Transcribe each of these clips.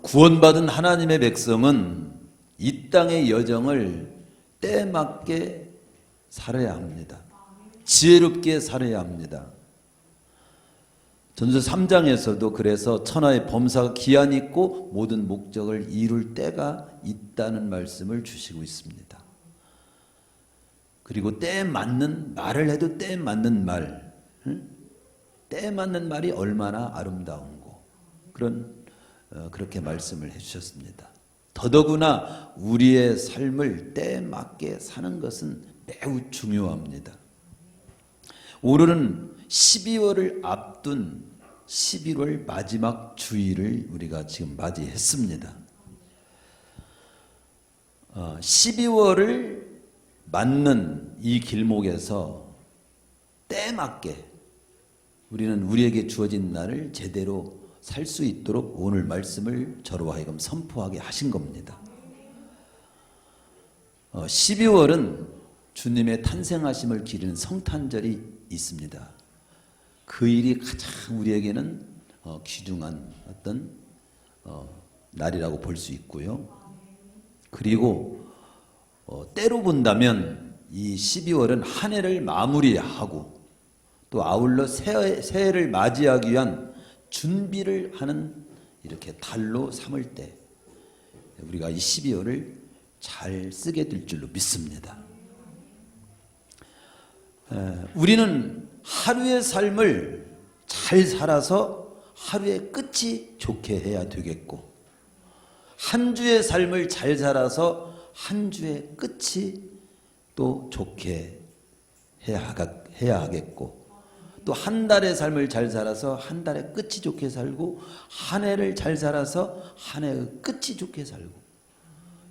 구원받은 하나님의 백성은 이 땅의 여정을 때에 맞게 살아야 합니다. 지혜롭게 살아야 합니다. 전서 3장에서도 그래서 천하의 범사가 기한이 있고 모든 목적을 이룰 때가 있다는 말씀을 주시고 있습니다. 그리고 때에 맞는 말을 해도 때에 맞는 말, 때에 맞는 말이 얼마나 아름다운고 그렇게 말씀을 해주셨습니다. 더더구나 우리의 삶을 때에 맞게 사는 것은 매우 중요합니다. 올해는 12월을 앞둔 11월 마지막 주일을 우리가 지금 맞이했습니다. 12월을 맞는 이 길목에서 때에 맞게 우리는 우리에게 주어진 날을 제대로 살 수 있도록 오늘 말씀을 저로 하여금 선포하게 하신 겁니다. 12월은 주님의 탄생하심을 기리는 성탄절이 있습니다. 그 일이 가장 우리에게는 귀중한 어떤 날이라고 볼 수 있고요. 그리고 때로 본다면 이 12월은 한 해를 마무리하고 또 아울러 새해를 맞이하기 위한 준비를 하는 이렇게 달로 삼을 때 우리가 이 12월을 잘 쓰게 될 줄로 믿습니다. 우리는 하루의 삶을 잘 살아서 하루의 끝이 좋게 해야 되겠고 한 주의 삶을 잘 살아서 한 주의 끝이 또 좋게 해야 하겠고 또 한 달의 삶을 잘 살아서 한 달의 끝이 좋게 살고 한 해를 잘 살아서 한 해의 끝이 좋게 살고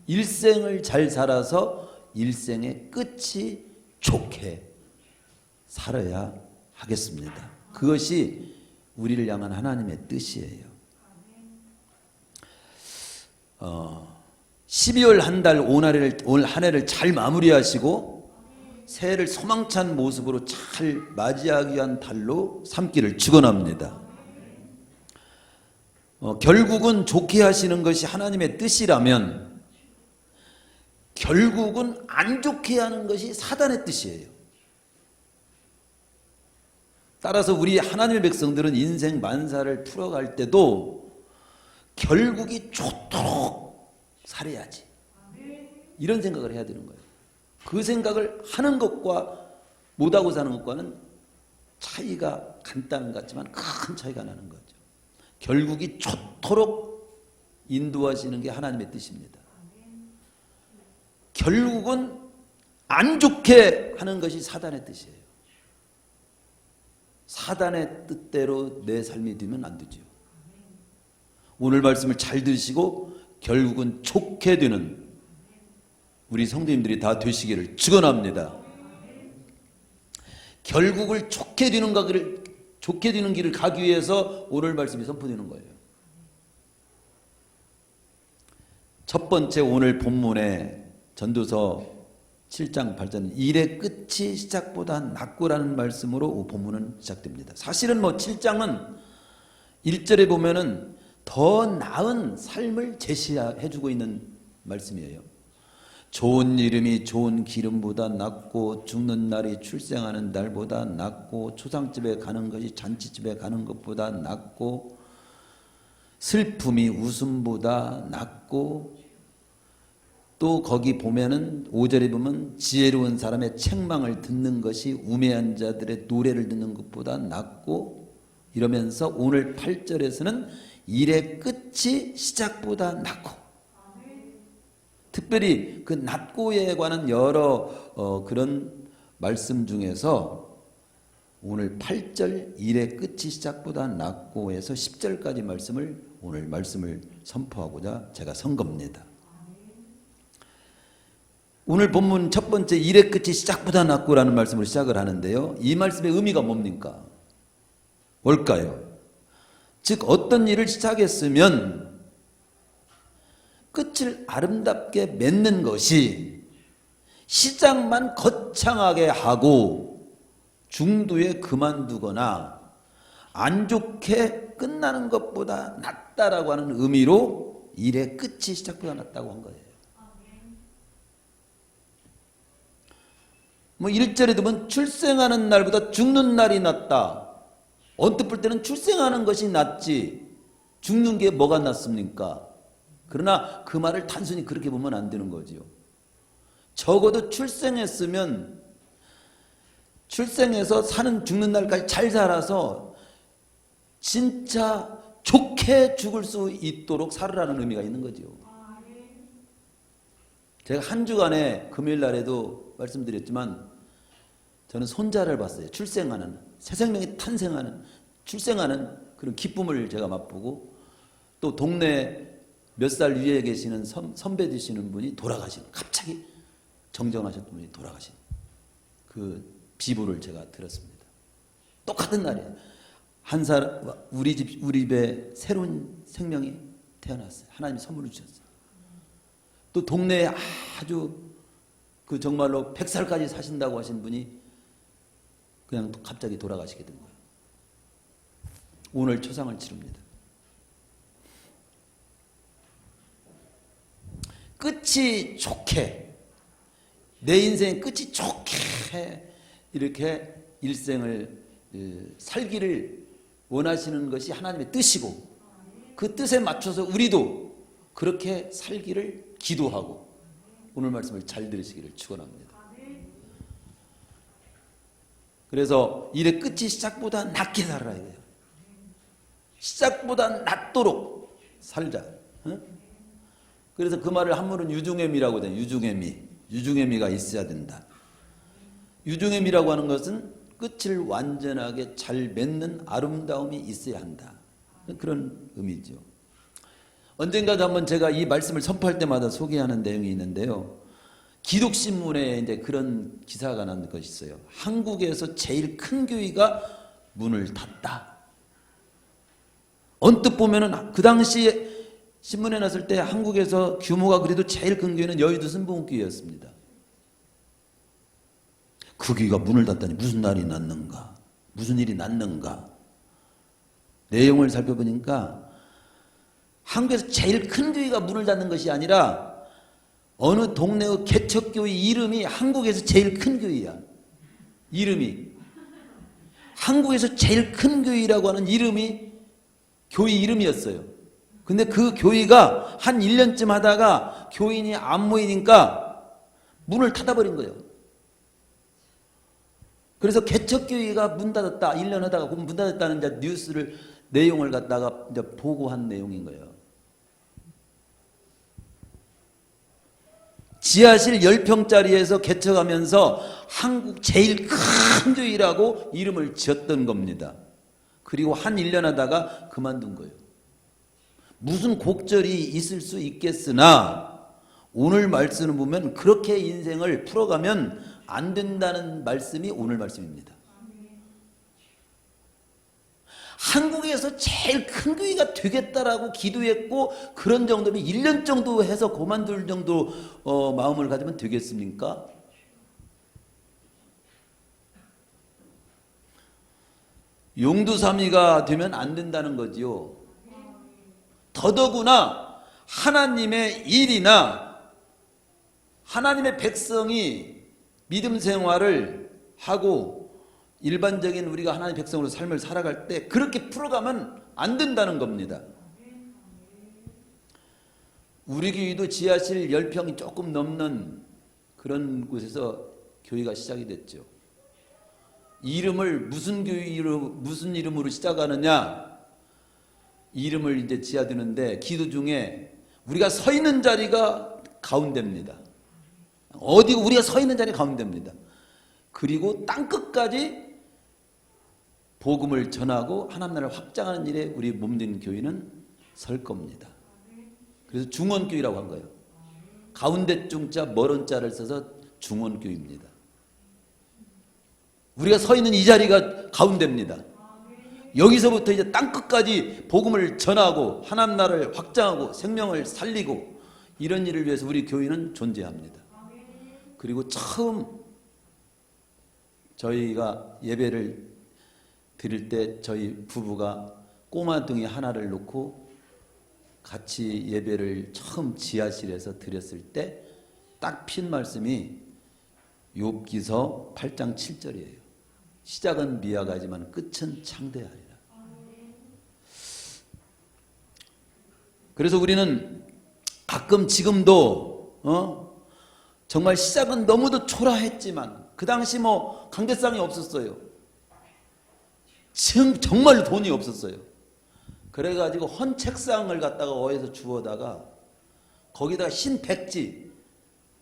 일생을 잘 살아서 일생의 끝이 좋게 살아야 하겠습니다. 그것이 우리를 향한 하나님의 뜻이에요. 12월 한 달 올 한 해를 잘 마무리하시고 새해를 소망찬 모습으로 잘 맞이하기 위한 달로 삼기를 축원합니다. 결국은 좋게 하시는 것이 하나님의 뜻이라면 결국은 안 좋게 하는 것이 사단의 뜻이에요. 따라서 우리 하나님의 백성들은 인생 만사를 풀어갈 때도 결국이 좋도록 살아야지 이런 생각을 해야 되는 거예요. 그 생각을 하는 것과 못하고 사는 것과는 차이가 간단한 것 같지만 큰 차이가 나는 거죠. 결국이 좋도록 인도하시는 게 하나님의 뜻입니다. 결국은 안 좋게 하는 것이 사단의 뜻이에요. 사단의 뜻대로 내 삶이 되면 안 되죠. 오늘 말씀을 잘 들으시고 결국은 좋게 되는 우리 성도님들이 다 되시기를 축원합니다. 결국을 좋게 되는 길을 가기 위해서 오늘 말씀이 선포되는 거예요. 첫 번째 오늘 본문의 전도서 7장 8절 일의 끝이 시작보다 낫고라는 말씀으로 본문은 시작됩니다. 사실은 7장은 1절에 보면은 더 나은 삶을 제시해주고 있는 말씀이에요. 좋은 이름이 좋은 기름보다 낫고 죽는 날이 출생하는 날보다 낫고 초상집에 가는 것이 잔치집에 가는 것보다 낫고 슬픔이 웃음보다 낫고 또 거기 보면은 5절에 보면 지혜로운 사람의 책망을 듣는 것이 우매한 자들의 노래를 듣는 것보다 낫고 이러면서 오늘 8절에서는 일의 끝이 시작보다 낫고 특별히 그 낫고에 관한 여러 그런 말씀 중에서 오늘 8절 일의 끝이 시작보다 낫고에서 10절까지 오늘 말씀을 선포하고자 제가 선 겁니다. 오늘 본문 첫 번째 일의 끝이 시작보다 낫고라는 말씀으로 시작을 하는데요. 이 말씀의 의미가 뭡니까? 뭘까요? 즉 어떤 일을 시작했으면 끝을 아름답게 맺는 것이 시작만 거창하게 하고 중도에 그만두거나 안 좋게 끝나는 것보다 낫다라고 하는 의미로 일의 끝이 시작보다 낫다고 한 거예요. 뭐 1절에 보면 출생하는 날보다 죽는 날이 낫다. 언뜻 볼 때는 출생하는 것이 낫지 죽는 게 뭐가 낫습니까? 그러나 그 말을 단순히 그렇게 보면 안 되는 거지요. 적어도 출생했으면 출생해서 사는 죽는 날까지 잘 살아서 진짜 좋게 죽을 수 있도록 살으라는 의미가 있는 거죠. 제가 한 주간에 금요일 날에도 말씀드렸지만 저는 손자를 봤어요. 출생하는 새 생명이 탄생하는 출생하는 그런 기쁨을 제가 맛보고 또 동네 몇 살 위에 계시는 선배 되시는 분이 돌아가신 갑자기 정정하셨던 분이 돌아가신 그 비보를 제가 들었습니다. 똑같은 날이에요. 한 사람 우리 집에 새로운 생명이 태어났어요. 하나님이 선물을 주셨어요. 또 동네에 아주 그 정말로 100살까지 사신다고 하신 분이 그냥 갑자기 돌아가시게 된 거예요. 오늘 초상을 치릅니다. 끝이 좋게 내 인생의 끝이 좋게 이렇게 일생을 살기를 원하시는 것이 하나님의 뜻이고 그 뜻에 맞춰서 우리도 그렇게 살기를 기도하고 오늘 말씀을 잘 들으시기를 축원합니다. 그래서 일의 끝이 시작보다 낫게 살아야 돼요. 시작보다 낫도록 살자. 그래서 그 말을 한문은 유중애미라고 해요. 유중애미가 있어야 된다. 유중애미라고 하는 것은 끝을 완전하게 잘 맺는 아름다움이 있어야 한다. 그런 의미죠. 언젠가도 한번 제가 이 말씀을 선포할 때마다 소개하는 내용이 있는데요. 기독신문에 이제 그런 기사가 난 것이 있어요. 한국에서 제일 큰 교회가 문을 닫다. 언뜻 보면은 그 당시에 신문에 났을 때 한국에서 규모가 그래도 제일 큰 교회는 여의도 순복음교회였습니다. 그 교회가 문을 닫다니 무슨 날이 났는가? 무슨 일이 났는가? 내용을 살펴보니까 한국에서 제일 큰 교회가 문을 닫는 것이 아니라 어느 동네의 개척교회 이름이 한국에서 제일 큰 교회야. 이름이. 한국에서 제일 큰 교회라고 하는 이름이 교회 이름이었어요. 근데 그 교회가 한 1년쯤 하다가 교인이 안 모이니까 문을 닫아버린 거예요. 그래서 개척교회가 문 닫았다. 1년 하다가 문 닫았다는 이제 뉴스를 내용을 갖다가 이제 보고한 내용인 거예요. 지하실 10평짜리에서 개척하면서 한국 제일 큰 교회라고 이름을 지었던 겁니다. 그리고 한 1년 하다가 그만둔 거예요. 무슨 곡절이 있을 수 있겠으나 오늘 말씀을 보면 그렇게 인생을 풀어가면 안 된다는 말씀이 오늘 말씀입니다. 한국에서 제일 큰 교회가 되겠다라고 기도했고 그런 정도면 1년 정도 해서 그만둘 정도 마음을 가지면 되겠습니까? 용두사미가 되면 안 된다는 거지요. 더더구나 하나님의 일이나 하나님의 백성이 믿음 생활을 하고 일반적인 우리가 하나님의 백성으로 삶을 살아갈 때 그렇게 풀어가면 안 된다는 겁니다. 우리 교회도 지하실 10평이 조금 넘는 그런 곳에서 교회가 시작이 됐죠. 이름을 무슨 이름으로 시작하느냐? 이름을 이제 지어드는데 기도 중에 우리가 서 있는 자리가 가운데입니다. 어디고 우리가 서 있는 자리 가운데입니다. 그리고 땅끝까지 복음을 전하고 하나님 나라를 확장하는 일에 우리 몸된 교회는 설 겁니다. 그래서 중원교회라고 한 거예요. 가운데 중자 멀은 자를 써서 중원교회입니다. 우리가 서 있는 이 자리가 가운데입니다. 여기서부터 이제 땅끝까지 복음을 전하고 하나님 나라를 확장하고 생명을 살리고 이런 일을 위해서 우리 교회는 존재합니다. 그리고 처음 저희가 예배를 드릴 때 저희 부부가 꼬마둥이 하나를 놓고 같이 예배를 처음 지하실에서 드렸을 때 딱 핀 말씀이 욥기서 8장 7절이에요. 시작은 미약하지만 끝은 창대하리라. 그래서 우리는 가끔 지금도 정말 시작은 너무도 초라했지만 그 당시 뭐 강대상이 없었어요. 정말 돈이 없었어요. 그래가지고 헌 책상을 갖다가 어디서 주워다가 거기다가 흰 백지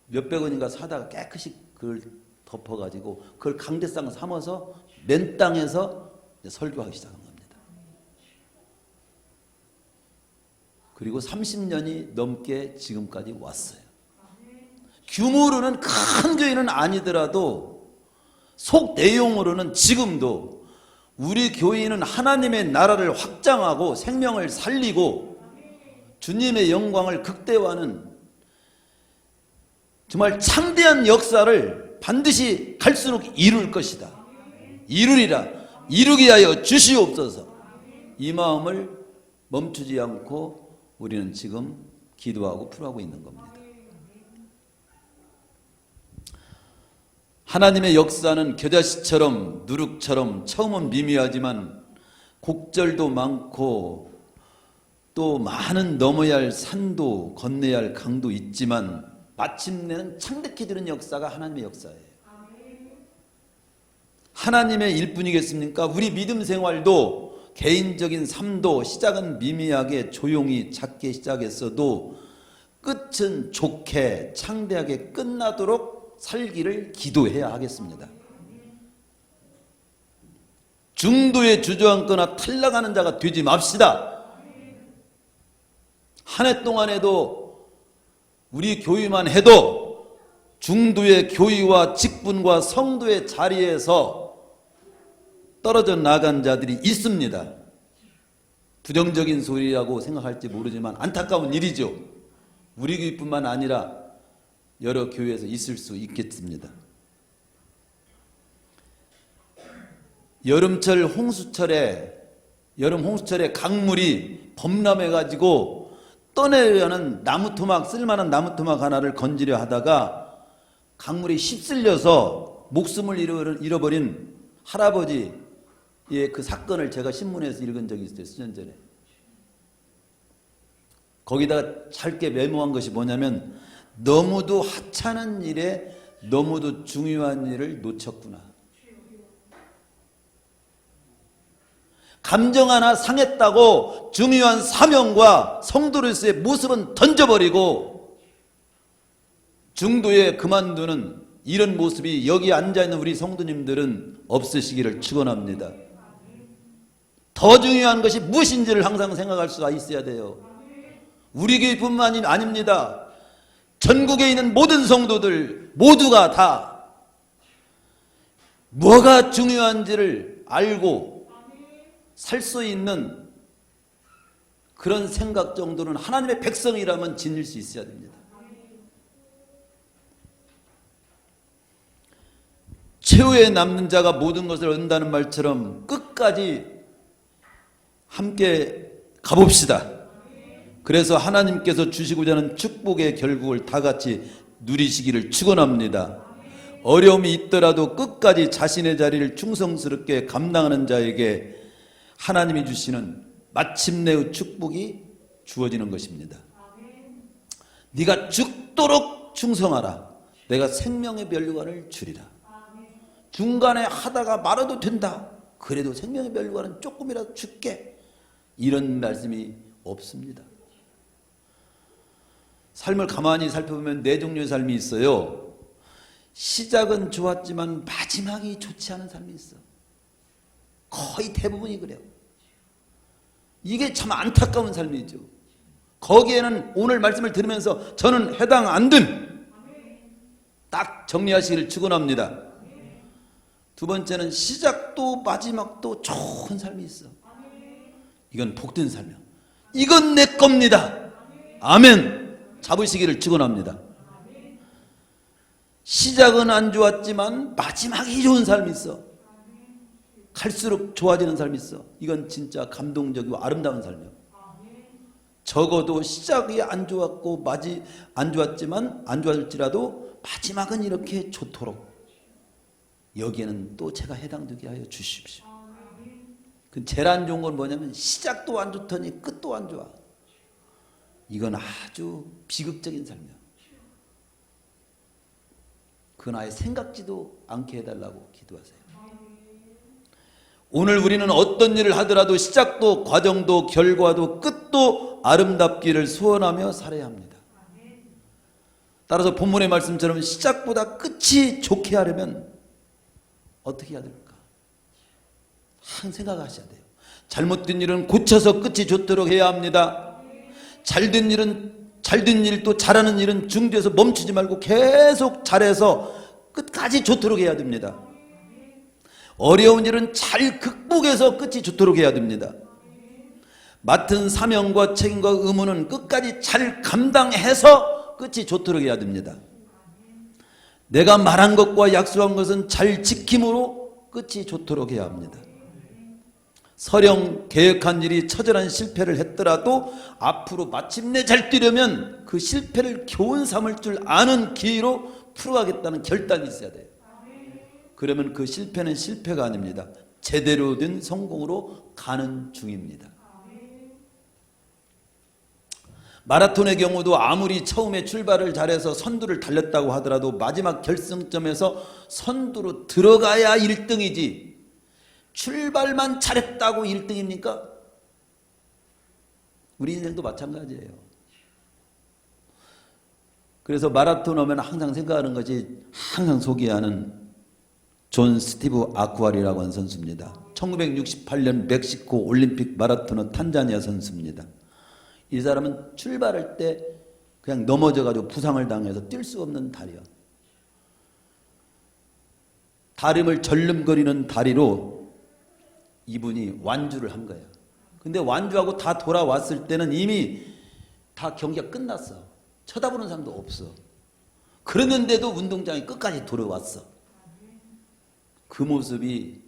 몇백 원인가 사다가 깨끗이 그걸 덮어가지고 그걸 강대상 삼아서 맨 땅에서 설교하기 시작한 겁니다. 그리고 30년이 넘게 지금까지 왔어요. 규모로는 큰 교회는 아니더라도 속 내용으로는 지금도 우리 교회는 하나님의 나라를 확장하고 생명을 살리고 주님의 영광을 극대화하는 정말 창대한 역사를 반드시 갈수록 이룰 것이다. 이루리라. 이루게 하여 주시옵소서. 이 마음을 멈추지 않고 우리는 지금 기도하고 풀어가고 있는 겁니다. 하나님의 역사는 겨자씨처럼 누룩처럼 처음은 미미하지만 곡절도 많고 또 많은 넘어야 할 산도 건너야 할 강도 있지만 마침내는 창백해지는 역사가 하나님의 역사예요. 하나님의 일뿐이겠습니까? 우리 믿음 생활도 개인적인 삶도 시작은 미미하게 조용히 작게 시작했어도 끝은 좋게 창대하게 끝나도록 살기를 기도해야 하겠습니다. 중도에 주저앉거나 탈락하는 자가 되지 맙시다. 한 해 동안에도 우리 교회만 해도 중도의 교회와 직분과 성도의 자리에서 떨어져 나간 자들이 있습니다. 부정적인 소리라고 생각할지 모르지만 안타까운 일이죠. 우리 교회뿐만 아니라 여러 교회에서 있을 수 있겠습니다. 여름 홍수철에 강물이 범람해가지고 떠내려는 나무토막, 쓸만한 나무토막 하나를 건지려 하다가 강물이 휩쓸려서 목숨을 잃어버린 할아버지의 그 사건을 제가 신문에서 읽은 적이 있어요. 수년 전에. 거기다가 짧게 메모한 것이 뭐냐면 너무도 하찮은 일에 너무도 중요한 일을 놓쳤구나. 감정 하나 상했다고 중요한 사명과 성도로서의 모습은 던져버리고 중도에 그만두는 이런 모습이 여기 앉아있는 우리 성도님들은 없으시기를 축원합니다. 더 중요한 것이 무엇인지를 항상 생각할 수가 있어야 돼요. 우리 교회뿐만이 아닙니다. 전국에 있는 모든 성도들 모두가 다 뭐가 중요한지를 알고 살 수 있는 그런 생각 정도는 하나님의 백성이라면 지닐 수 있어야 됩니다. 최후에 남는 자가 모든 것을 얻는다는 말처럼 끝까지 함께 가봅시다. 그래서 하나님께서 주시고자 하는 축복의 결국을 다 같이 누리시기를 축원합니다. 어려움이 있더라도 끝까지 자신의 자리를 충성스럽게 감당하는 자에게 하나님이 주시는 마침내의 축복이 주어지는 것입니다. 네가 죽도록 충성하라. 내가 생명의 면류관을 주리라. 중간에 하다가 말아도 된다. 그래도 생명의 면류관은 조금이라도 줄게. 이런 말씀이 없습니다. 삶을 가만히 살펴보면 네 종류의 삶이 있어요. 시작은 좋았지만 마지막이 좋지 않은 삶이 있어. 거의 대부분이 그래요. 이게 참 안타까운 삶이죠. 거기에는 오늘 말씀을 들으면서 저는 해당 안 됨. 딱 정리하시기를 축원합니다. 두 번째는 시작도 마지막도 좋은 삶이 있어. 이건 복된 삶이야. 이건 내 겁니다. 아멘. 잡으시기를 축원합니다. 시작은 안 좋았지만 마지막이 좋은 삶이 있어. 갈수록 좋아지는 삶이 있어. 이건 진짜 감동적이고 아름다운 삶이에요. 적어도 시작이 안 좋았고 안 좋았지만 안 좋았을지라도 마지막은 이렇게 좋도록 여기에는 또 제가 해당되게 하여 주십시오. 그 제일 안 좋은 건 뭐냐면 시작도 안 좋더니 끝도 안 좋아. 이건 아주 비극적인 삶이야. 그건 아예 생각지도 않게 해달라고 기도하세요. 오늘 우리는 어떤 일을 하더라도 시작도 과정도 결과도 끝도 아름답기를 소원하며 살아야 합니다. 따라서 본문의 말씀처럼 시작보다 끝이 좋게 하려면 어떻게 해야 될까? 항상 생각하셔야 돼요. 잘못된 일은 고쳐서 끝이 좋도록 해야 합니다. 잘된 일도 잘하는 일은 중도에서 멈추지 말고 계속 잘해서 끝까지 좋도록 해야 됩니다. 어려운 일은 잘 극복해서 끝이 좋도록 해야 됩니다. 맡은 사명과 책임과 의무는 끝까지 잘 감당해서 끝이 좋도록 해야 됩니다. 내가 말한 것과 약속한 것은 잘 지킴으로 끝이 좋도록 해야 합니다. 설령 계획한 일이 처절한 실패를 했더라도 앞으로 마침내 잘 뛰려면 그 실패를 교훈 삼을 줄 아는 기회로 풀어가겠다는 결단이 있어야 돼요. 그러면 그 실패는 실패가 아닙니다. 제대로 된 성공으로 가는 중입니다. 마라톤의 경우도 아무리 처음에 출발을 잘해서 선두를 달렸다고 하더라도 마지막 결승점에서 선두로 들어가야 1등이지 출발만 잘했다고 1등입니까? 우리 인생도 마찬가지예요. 그래서 마라톤 오면 항상 생각하는 것이 항상 소개하는 존 스티브 아쿠아리라고 하는 선수입니다. 1968년 멕시코 올림픽 마라톤은 탄자니아 선수입니다. 이 사람은 출발할 때 그냥 넘어져가지고 부상을 당해서 뛸 수 없는 다리야. 다림을 절름거리는 다리로 이분이 완주를 한 거예요. 근데 완주하고 다 돌아왔을 때는 이미 다 경기가 끝났어. 쳐다보는 사람도 없어. 그랬는데도 운동장에 끝까지 돌아왔어. 그 모습이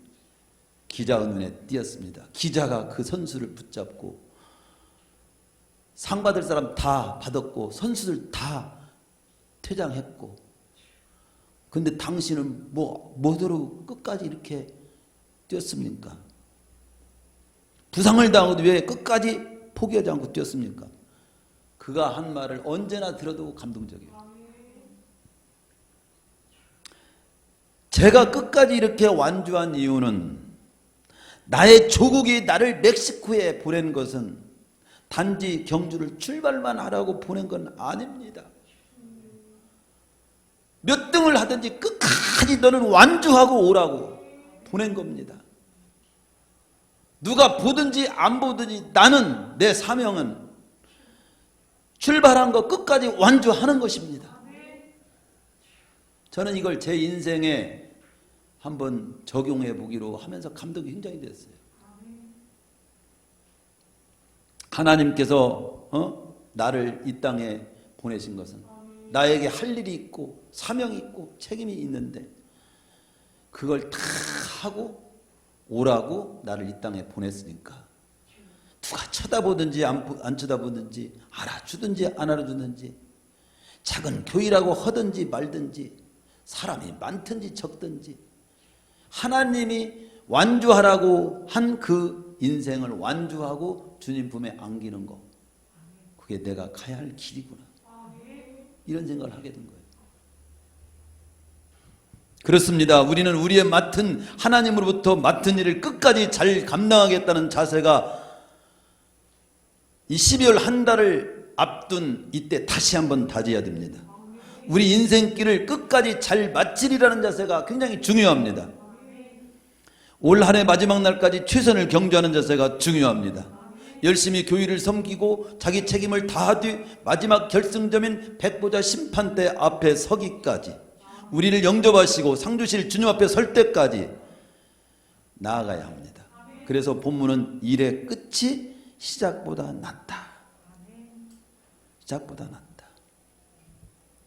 기자의 눈에 띄었습니다. 기자가 그 선수를 붙잡고 상 받을 사람 다 받았고 선수들 다 퇴장했고 근데 당신은 뭐대로 끝까지 이렇게 뛰었습니까? 부상을 당해도 왜 끝까지 포기하지 않고 뛰었습니까? 그가 한 말을 언제나 들어도 감동적이에요. 제가 끝까지 이렇게 완주한 이유는 나의 조국이 나를 멕시코에 보낸 것은 단지 경주를 출발만 하라고 보낸 건 아닙니다. 몇 등을 하든지 끝까지 너는 완주하고 오라고 보낸 겁니다. 누가 보든지 안 보든지 나는 내 사명은 출발한 거 끝까지 완주하는 것입니다. 저는 이걸 제 인생에 한번 적용해 보기로 하면서 감동이 굉장히 됐어요. 하나님께서 나를 이 땅에 보내신 것은 나에게 할 일이 있고 사명이 있고 책임이 있는데 그걸 다 하고 오라고 나를 이 땅에 보냈으니까 누가 쳐다보든지 안 쳐다보든지 알아주든지 안 알아주든지 작은 교회라고 하든지 말든지 사람이 많든지 적든지 하나님이 완주하라고 한 그 인생을 완주하고 주님 품에 안기는 거 그게 내가 가야 할 길이구나 이런 생각을 하게 된 거예요. 그렇습니다. 우리는 우리의 맡은 하나님으로부터 맡은 일을 끝까지 잘 감당하겠다는 자세가 이 12월 한 달을 앞둔 이때 다시 한번 다져야 됩니다. 우리 인생길을 끝까지 잘 마치리라는 자세가 굉장히 중요합니다. 올 한 해 마지막 날까지 최선을 경주하는 자세가 중요합니다. 열심히 교회를 섬기고 자기 책임을 다하되 마지막 결승점인 백보자 심판대 앞에 서기까지 우리를 영접하시고 상 주실 주님 앞에 설 때까지 나아가야 합니다. 그래서 본문은 일의 끝이 시작보다 낫다. 시작보다 낫다.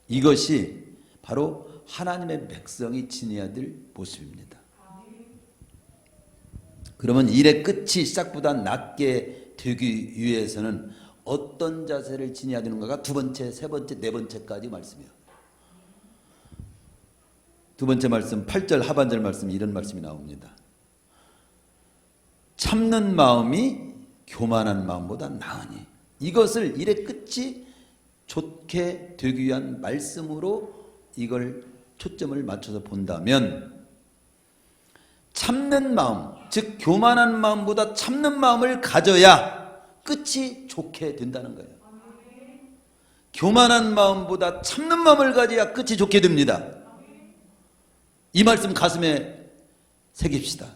이것이 바로 하나님의 백성이 지녀야 될 모습입니다. 그러면 일의 끝이 시작보다 낫게 되기 위해서는 어떤 자세를 지녀야 되는가가 두 번째, 세 번째, 네 번째까지 말씀이에요. 두 번째 말씀 8절 하반절 말씀 이런 말씀이 나옵니다. 참는 마음이 교만한 마음보다 나으니 이것을 일의 끝이 좋게 되기 위한 말씀으로 이걸 초점을 맞춰서 본다면 참는 마음, 즉 교만한 마음보다 참는 마음을 가져야 끝이 좋게 된다는 거예요. 교만한 마음보다 참는 마음을 가져야 끝이 좋게 됩니다. 이 말씀 가슴에 새깁시다.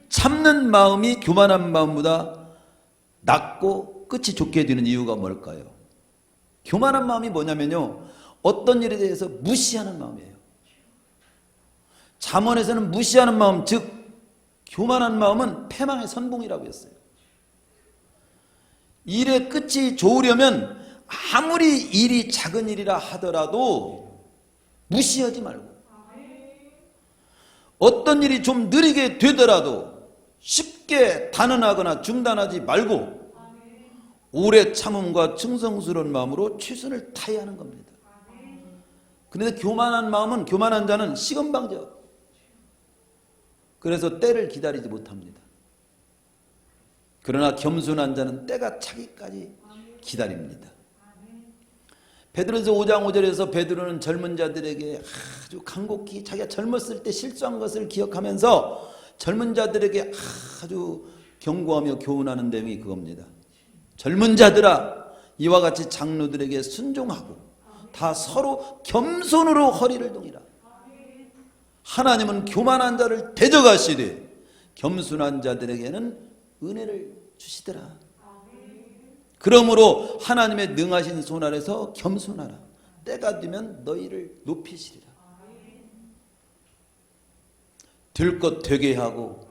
참는 마음이 교만한 마음보다 낫고 끝이 좋게 되는 이유가 뭘까요? 교만한 마음이 뭐냐면요, 어떤 일에 대해서 무시하는 마음이에요. 잠언에서는 무시하는 마음, 즉 교만한 마음은 패망의 선봉이라고 했어요. 일의 끝이 좋으려면 아무리 일이 작은 일이라 하더라도 무시하지 말고, 어떤 일이 좀 느리게 되더라도 쉽게 단언하거나 중단하지 말고 오래 참음과 충성스러운 마음으로 최선을 다해야 하는 겁니다. 그런데 교만한 마음은, 교만한 자는 시건방져. 그래서 때를 기다리지 못합니다. 그러나 겸손한 자는 때가 차기까지 기다립니다. 베드로전서 5장 5절에서 베드로는 젊은 자들에게 아주 간곡히 자기가 젊었을 때 실수한 것을 기억하면서 젊은 자들에게 아주 경고하며 교훈하는 내용이 그겁니다. 젊은 자들아, 이와 같이 장로들에게 순종하고 다 서로 겸손으로 허리를 동이라. 하나님은 교만한 자를 대적하시되 겸손한 자들에게는 은혜를 주시더라. 그러므로 하나님의 능하신 손 아래서 겸손하라. 때가 되면 너희를 높이시리라. 될 것 되게 하고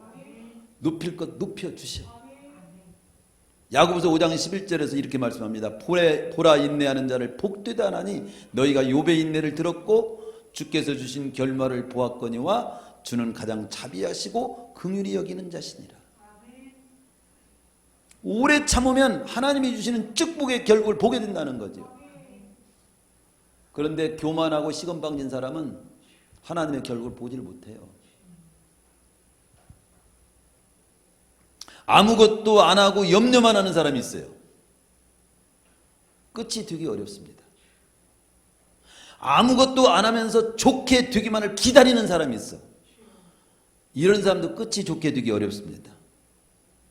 높일 것 높여주시오. 야고보서 5장 11절에서 이렇게 말씀합니다. 보라 인내하는 자를 복되다 하나니 너희가 욥의 인내를 들었고 주께서 주신 결말을 보았거니와 주는 가장 자비하시고 긍휼히 여기는 자시니라. 오래 참으면 하나님이 주시는 축복의 결국을 보게 된다는 거죠. 그런데 교만하고 시건방진 사람은 하나님의 결국을 보지를 못해요. 아무것도 안 하고 염려만 하는 사람이 있어요. 끝이 되기 어렵습니다. 아무것도 안 하면서 좋게 되기만을 기다리는 사람이 있어. 이런 사람도 끝이 좋게 되기 어렵습니다.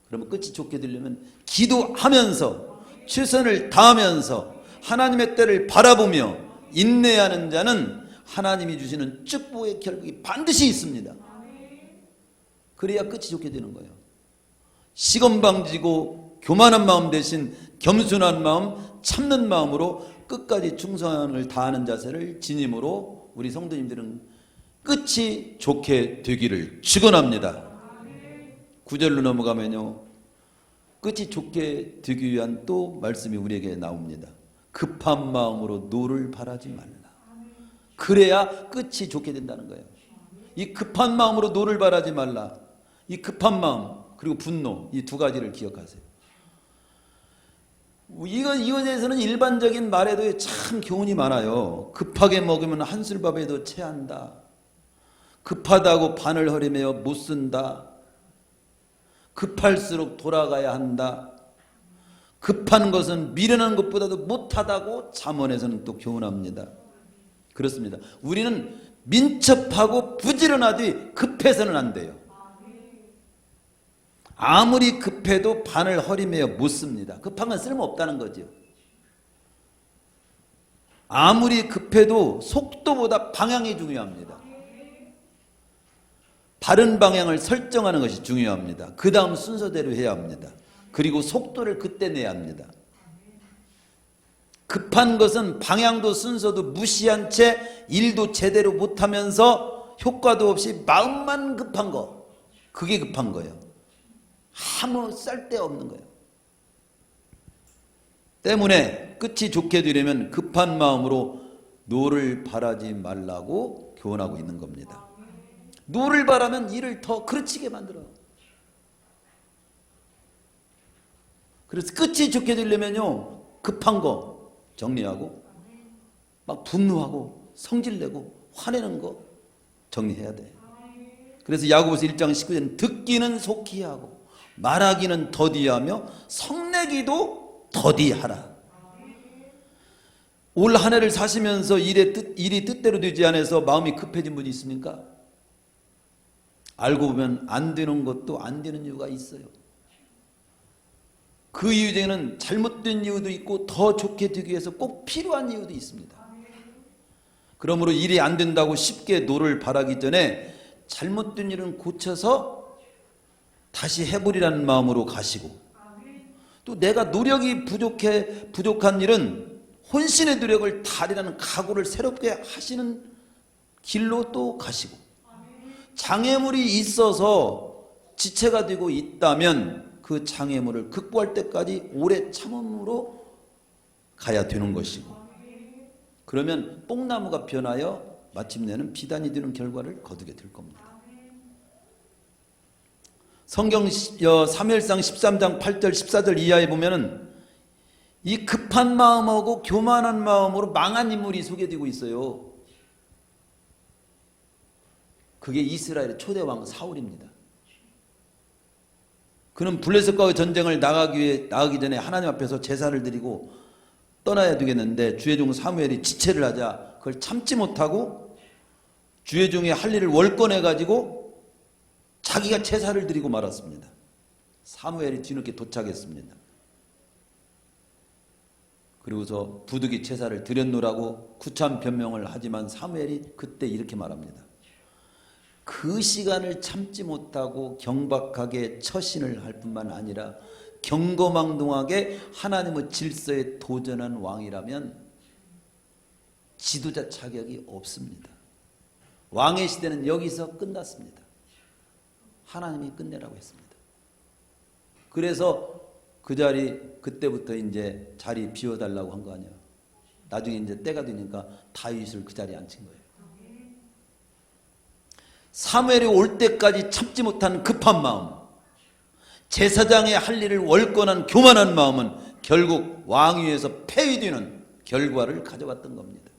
그러면 끝이 좋게 되려면 기도하면서 최선을 다하면서 하나님의 때를 바라보며 인내하는 자는 하나님이 주시는 축복의 결국이 반드시 있습니다. 그래야 끝이 좋게 되는 거예요. 시건방지고 교만한 마음 대신 겸손한 마음, 참는 마음으로 끝까지 충성을 다하는 자세를 지님으로 우리 성도님들은 끝이 좋게 되기를 축원합니다. 9절로 넘어가면요, 끝이 좋게 되기 위한 또 말씀이 우리에게 나옵니다. 급한 마음으로 노를 바라지 말라. 그래야 끝이 좋게 된다는 거예요. 이 급한 마음으로 노를 바라지 말라. 이 급한 마음 그리고 분노, 이 두 가지를 기억하세요. 이것에서는 일반적인 말에도 참 교훈이 많아요. 급하게 먹으면 한술밥에도 체한다. 급하다고 반을 허리매어 못 쓴다. 급할수록 돌아가야 한다. 급한 것은 미련한 것보다도 못하다고 잠언에서는 또 교훈합니다. 그렇습니다. 우리는 민첩하고 부지런하되 급해서는 안 돼요. 아무리 급해도 반을 허리매어 못 씁니다. 급한 건 쓸모없다는 거죠. 아무리 급해도 속도보다 방향이 중요합니다. 바른 방향을 설정하는 것이 중요합니다. 그 다음 순서대로 해야 합니다. 그리고 속도를 그때 내야 합니다. 급한 것은 방향도 순서도 무시한 채 일도 제대로 못하면서 효과도 없이 마음만 급한 거, 그게 급한 거예요. 아무 쓸데없는 거예요. 때문에 끝이 좋게 되려면 급한 마음으로 노를 바라지 말라고 교훈하고 있는 겁니다. 노를 바라면 일을 더 그르치게 만들어. 그래서 끝이 좋게 되려면요, 급한 거 정리하고 막 분노하고 성질내고 화내는 거 정리해야 돼. 그래서 야고보서 1장 19절 듣기는 속히 하고 말하기는 더디하며 성내기도 더디하라. 올 한 해를 사시면서 일이 뜻대로 되지 않아서 마음이 급해진 분이 있습니까? 알고 보면 안 되는 것도 안 되는 이유가 있어요. 그 이유 중에는 잘못된 이유도 있고 더 좋게 되기 위해서 꼭 필요한 이유도 있습니다. 그러므로 일이 안 된다고 쉽게 노를 바라기 전에 잘못된 일은 고쳐서 다시 해보리라는 마음으로 가시고, 또 내가 노력이 부족한 일은 혼신의 노력을 다하리라는 각오를 새롭게 하시는 길로 또 가시고, 장애물이 있어서 지체가 되고 있다면 그 장애물을 극복할 때까지 오래 참음으로 가야 되는 것이고, 그러면 뽕나무가 변하여 마침내는 비단이 되는 결과를 거두게 될 겁니다. 성경 사무엘상 13장 8절 14절 이하에 보면은 이 급한 마음하고 교만한 마음으로 망한 인물이 소개되고 있어요. 그게 이스라엘의 초대 왕 사울입니다. 그는 블레셋과의 전쟁을 나가기 전에 하나님 앞에서 제사를 드리고 떠나야 되겠는데 주의 종 사무엘이 지체를 하자 그걸 참지 못하고 주의 종이 할 일을 월권해 가지고 자기가 제사를 드리고 말았습니다. 사무엘이 뒤늦게 도착했습니다. 그리고서 부득이 제사를 드렸노라고 구참 변명을 하지만 사무엘이 그때 이렇게 말합니다. 그 시간을 참지 못하고 경박하게 처신을 할 뿐만 아니라 경거망동하게 하나님의 질서에 도전한 왕이라면 지도자 자격이 없습니다. 왕의 시대는 여기서 끝났습니다. 하나님이 끝내라고 했습니다. 그래서 그 그때부터 이제 자리 비워달라고 한 거 아니야. 나중에 이제 때가 되니까 다윗을 그 자리에 앉힌 거예요. 사무엘이 올 때까지 참지 못한 급한 마음, 제사장의 할 일을 월권한 교만한 마음은 결국 왕위에서 폐위되는 결과를 가져왔던 겁니다.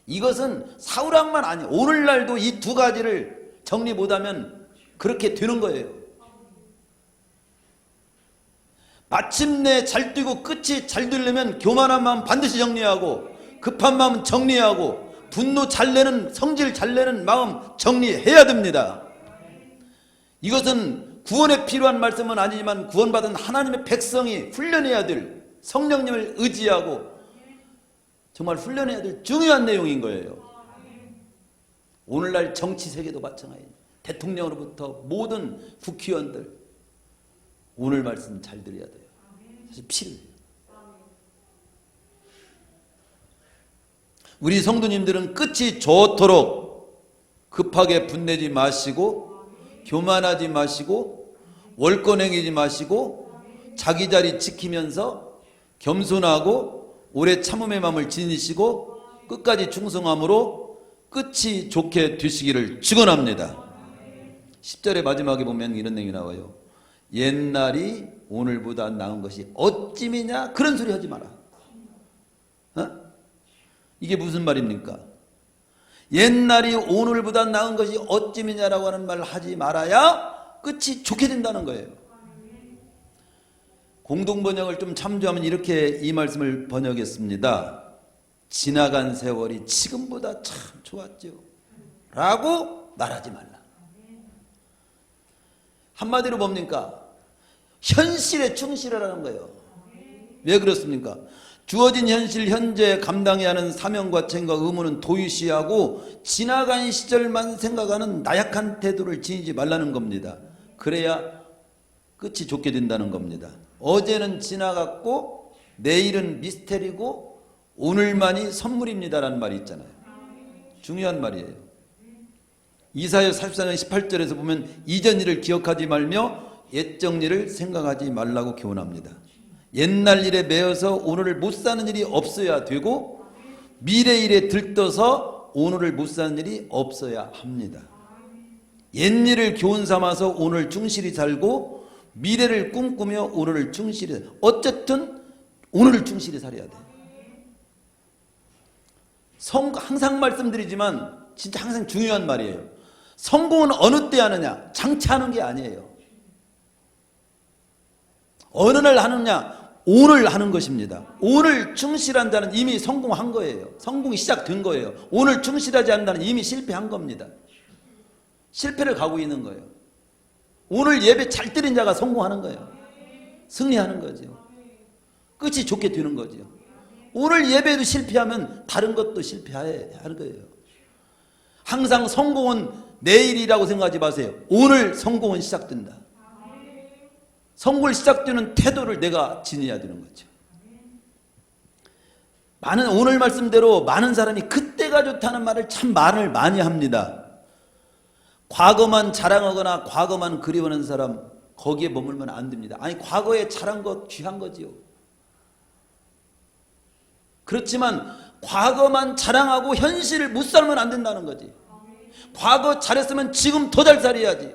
이것은 사울왕만 아니에요. 오늘날도 이 두 가지를 정리 못하면 그렇게 되는 거예요. 마침내 잘 뛰고 끝이 잘 되려면 교만한 마음 반드시 정리하고 급한 마음 정리하고 분노 잘 내는 성질 잘 내는 마음 정리해야 됩니다. 이것은 구원에 필요한 말씀은 아니지만 구원받은 하나님의 백성이 훈련해야 될, 성령님을 의지하고 정말 훈련해야 될 중요한 내용인 거예요. 오늘날 정치 세계도 마찬가지예요. 대통령으로부터 모든 국회의원들 오늘 말씀 잘 들어야 돼요. 사실 필요해요. 우리 성도님들은 끝이 좋도록 급하게 분내지 마시고 교만하지 마시고 월권행이지 마시고 자기 자리 지키면서 겸손하고 오래 참음의 마음을 지니시고 끝까지 충성함으로 끝이 좋게 되시기를 축원합니다. 10절의 마지막에 보면 이런 내용이 나와요. 옛날이 오늘보다 나은 것이 어찌미냐 그런 소리 하지 마라. 이게 무슨 말입니까? 옛날이 오늘보다 나은 것이 어찌미냐라고 하는 말을 하지 말아야 끝이 좋게 된다는 거예요. 공동번역을 좀 참조하면 이렇게 이 말씀을 번역했습니다. 지나간 세월이 지금보다 참 좋았죠 라고 말하지 말라. 한마디로 뭡니까? 현실에 충실하라는 거예요. 왜 그렇습니까? 주어진 현실 현재 감당해야 하는 사명과 책임과 의무는 도유시하고 지나간 시절만 생각하는 나약한 태도를 지니지 말라는 겁니다. 그래야 끝이 좋게 된다는 겁니다. 어제는 지나갔고 내일은 미스테리고 오늘만이 선물입니다라는 말이 있잖아요. 중요한 말이에요. 이사야 44장 18절에서 보면 이전 일을 기억하지 말며 옛적 일을 생각하지 말라고 교훈합니다. 옛날 일에 매여서 오늘을 못 사는 일이 없어야 되고 미래 일에 들떠서 오늘을 못 사는 일이 없어야 합니다. 옛 일을 교훈 삼아서 오늘 충실히 살고 미래를 꿈꾸며 오늘을 충실히, 어쨌든 오늘을 충실히 살아야 돼. 항상 말씀드리지만 진짜 항상 중요한 말이에요. 성공은 어느 때 하느냐? 장차하는 게 아니에요. 어느 날 하느냐? 오늘 하는 것입니다. 오늘 충실한 자는 이미 성공한 거예요. 성공이 시작된 거예요. 오늘 충실하지 않는 자는 이미 실패한 겁니다. 실패를 가고 있는 거예요. 오늘 예배 잘 드린 자가 성공하는 거예요. 승리하는 거죠. 끝이 좋게 되는 거죠. 오늘 예배도 실패하면 다른 것도 실패하는 거예요. 항상 성공은 내일이라고 생각하지 마세요. 오늘 성공은 시작된다. 성공을 시작되는 태도를 내가 지녀야 되는 거죠. 오늘 말씀대로 많은 사람이 그때가 좋다는 말을 참 말을 많이 합니다. 과거만 자랑하거나 과거만 그리워하는 사람, 거기에 머물면 안 됩니다. 아니, 과거에 잘한 것 귀한 거지요. 그렇지만 과거만 자랑하고 현실을 못 살면 안 된다는 거지. 과거 잘했으면 지금 더 잘 살아야지.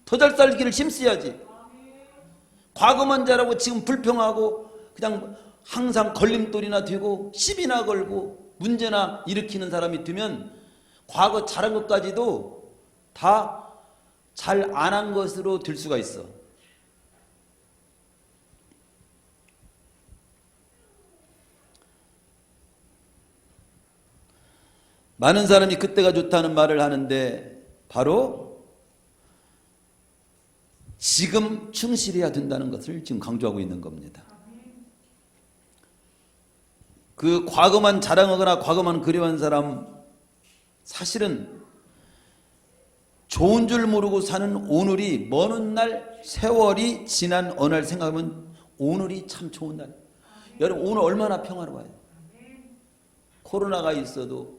더 잘 살기를 힘써야지. 과거만 잘하고 지금 불평하고 그냥 항상 걸림돌이나 되고 시비나 걸고 문제나 일으키는 사람이 되면 과거 잘한 것까지도 다 잘 안 한 것으로 될 수가 있어. 많은 사람이 그때가 좋다는 말을 하는데 바로 지금 충실해야 된다는 것을 지금 강조하고 있는 겁니다. 그 과거만 자랑하거나 과거만 그리워한 사람, 사실은 좋은 줄 모르고 사는 오늘이, 먼 훗날 세월이 지난 어느 날 생각하면 오늘이 참 좋은 날. 여러분, 오늘 얼마나 평화로워요. 코로나가 있어도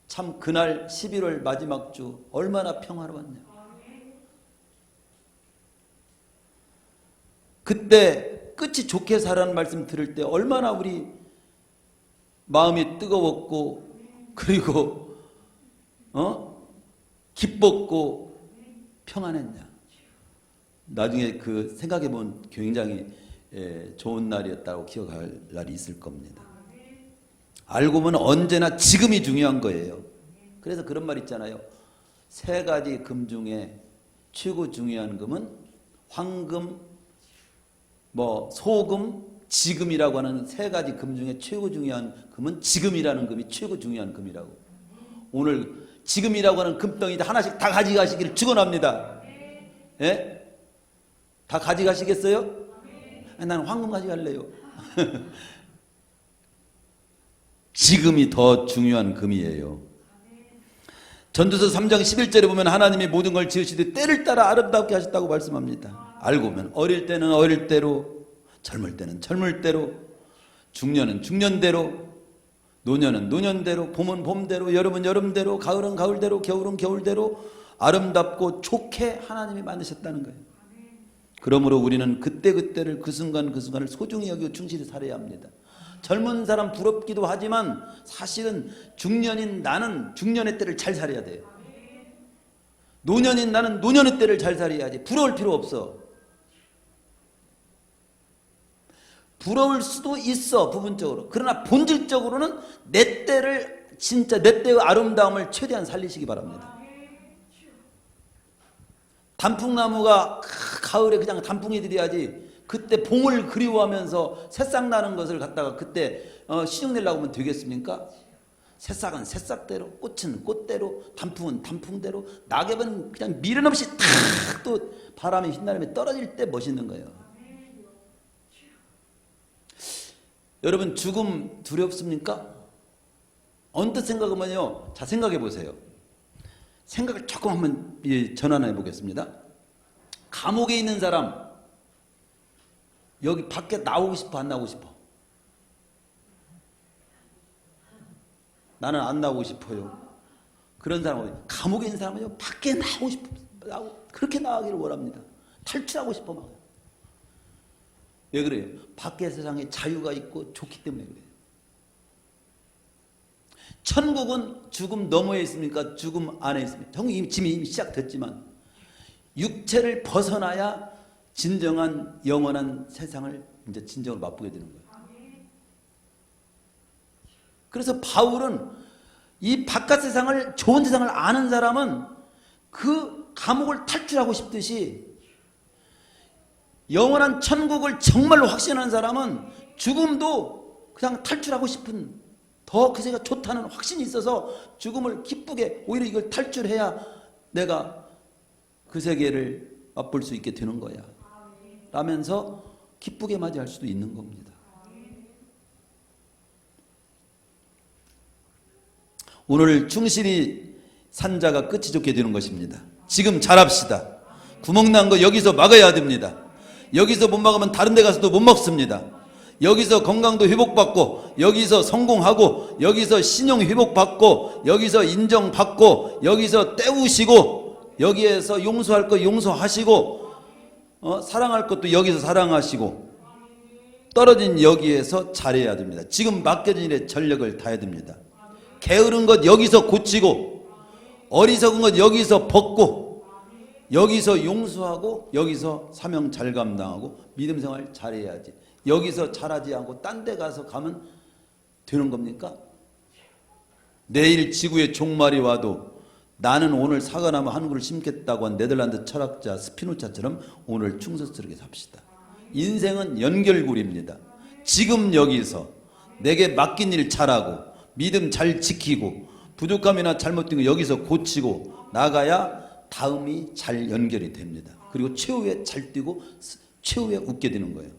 참 그날 11월 마지막 주 얼마나 평화로웠냐. 그때 끝이 좋게 살라는 말씀 들을 때 얼마나 우리 마음이 뜨거웠고, 그리고 기뻤고 평안했냐. 나중에 그 생각해보면 굉장히 좋은 날이었다고 기억할 날이 있을 겁니다. 알고 보면 언제나 지금이 중요한 거예요. 그래서 그런 말 있잖아요. 세 가지 금 중에 최고 중요한 금은 황금, 소금, 지금이라고 하는 세 가지 금 중에 최고 중요한 금은 지금이라는 금이 최고 중요한 금이라고. 오늘 지금이라고 하는 금덩이 하나씩 다 가져가시기를 축원합니다. 예? 다 가져가시겠어요? 나는 황금 가져갈래요. 지금이 더 중요한 금이에요. 전도서 3장 11절에 보면 하나님이 모든 걸 지으시되 때를 따라 아름답게 하셨다고 말씀합니다. 알고 보면 어릴 때는 어릴 대로, 젊을 때는 젊을 대로, 중년은 중년대로, 노년은 노년대로, 봄은 봄대로, 여름은 여름대로, 가을은 가을대로, 겨울은 겨울대로 아름답고 좋게 하나님이 만드셨다는 거예요. 그러므로 우리는 그때그때를 그 순간 그 순간을 소중히 여기고 충실히 살아야 합니다. 젊은 사람 부럽기도 하지만 사실은 중년인 나는 중년의 때를 잘 살아야 돼요. 노년인 나는 노년의 때를 잘 살아야지. 부러울 필요 없어. 부러울 수도 있어, 부분적으로. 그러나 본질적으로는 내 때를, 진짜 내 때의 아름다움을 최대한 살리시기 바랍니다. 단풍나무가 가을에 그냥 단풍이 들어야지 그때 봄을 그리워하면서 새싹 나는 것을 갖다가 그때 시중내려고 하면 되겠습니까? 새싹은 새싹대로, 꽃은 꽃대로, 단풍은 단풍대로, 낙엽은 그냥 미련 없이 탁 또 바람에 휘날리며 떨어질 때 멋있는 거예요. 여러분, 죽음 두렵습니까? 언뜻 생각하면요, 자, 생각해 보세요. 생각을 조금 한번 전환해 보겠습니다. 감옥에 있는 사람, 여기 밖에 나오고 싶어, 안 나오고 싶어? 나는 안 나오고 싶어요. 그런 사람은, 감옥에 있는 사람은요, 밖에 나오고 싶어, 그렇게 나가기를 원합니다. 탈출하고 싶어 막. 왜 그래요? 밖의 세상에 자유가 있고 좋기 때문에 그래요. 천국은 죽음 너머에 있습니까? 죽음 안에 있습니까? 지금 이미 시작됐지만 육체를 벗어나야 진정한 영원한 세상을 이제 진정으로 맛보게 되는 거예요. 그래서 바울은 이 바깥 세상을, 좋은 세상을 아는 사람은 그 감옥을 탈출하고 싶듯이 영원한 천국을 정말로 확신하는 사람은 죽음도 그냥 탈출하고 싶은, 더 그 세계가 좋다는 확신이 있어서 죽음을 기쁘게, 오히려 이걸 탈출해야 내가 그 세계를 맛볼 수 있게 되는 거야 라면서 기쁘게 맞이할 수도 있는 겁니다. 오늘 충실히 산 자가 끝이 좋게 되는 것입니다. 지금 잘합시다. 구멍난 거 여기서 막아야 됩니다. 여기서 못 막으면 다른 데 가서도 못 먹습니다. 여기서 건강도 회복받고, 여기서 성공하고, 여기서 신용 회복받고, 여기서 인정받고, 여기서 때우시고, 여기에서 용서할 거 용서하시고, 사랑할 것도 여기서 사랑하시고, 떨어진 여기에서 잘해야 됩니다. 지금 맡겨진 일에 전력을 다해야 됩니다. 게으른 것 여기서 고치고, 어리석은 것 여기서 벗고, 여기서 용서하고, 여기서 사명 잘 감당하고, 믿음 생활 잘해야지. 여기서 잘하지 않고 딴 데 가서 가면 되는 겁니까? 내일 지구에 종말이 와도 나는 오늘 사과나무 한 그루 심겠다고 한 네덜란드 철학자 스피노자처럼 오늘 충성스럽게 삽시다. 인생은 연결고리입니다. 지금 여기서 내게 맡긴 일 잘하고, 믿음 잘 지키고, 부족함이나 잘못된 거 여기서 고치고 나가야 다음이 잘 연결이 됩니다. 그리고 최후에 잘 뛰고 최후에 웃게 되는 거예요.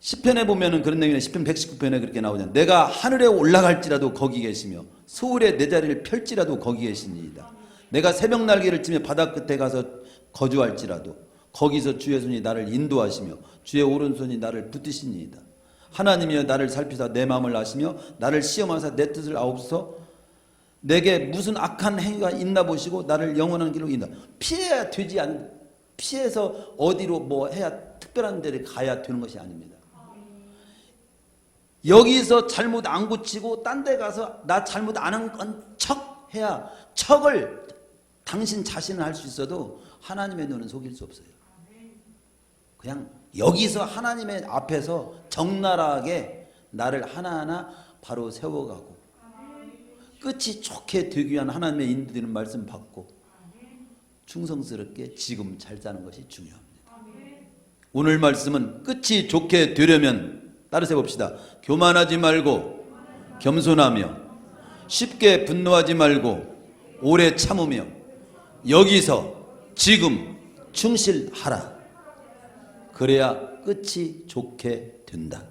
시편에 보면은 그런 내용이 시편 119편에 그렇게 나오잖아요. 내가 하늘에 올라갈지라도 거기 계시며 서울에 내 자리를 펼지라도 거기 계시니이다. 내가 새벽 날개를 치며 바다 끝에 가서 거주할지라도 거기서 주의 손이 나를 인도하시며 주의 오른손이 나를 붙드시니이다. 하나님이여 나를 살피사 내 마음을 아시며 나를 시험하사 내 뜻을 아옵소서. 내게 무슨 악한 행위가 있나 보시고 나를 영원한 길로 인도. 피해야 되지 피해서 어디로 뭐 해야 특별한 데를 가야 되는 것이 아닙니다. 여기서 잘못 안 고치고 딴 데 가서 나 잘못 안 한 건 척 해야, 척을 당신 자신은 할 수 있어도 하나님의 눈은 속일 수 없어요. 그냥 여기서 하나님의 앞에서 적나라하게 나를 하나하나 바로 세워가고 끝이 좋게 되기 위한 하나님의 인도되는 말씀 받고 충성스럽게 지금 잘 사는 것이 중요합니다. 오늘 말씀은 끝이 좋게 되려면 따라서 해봅시다. 교만하지 말고 겸손하며 쉽게 분노하지 말고 오래 참으며 여기서 지금 충실하라. 그래야 끝이 좋게 된다.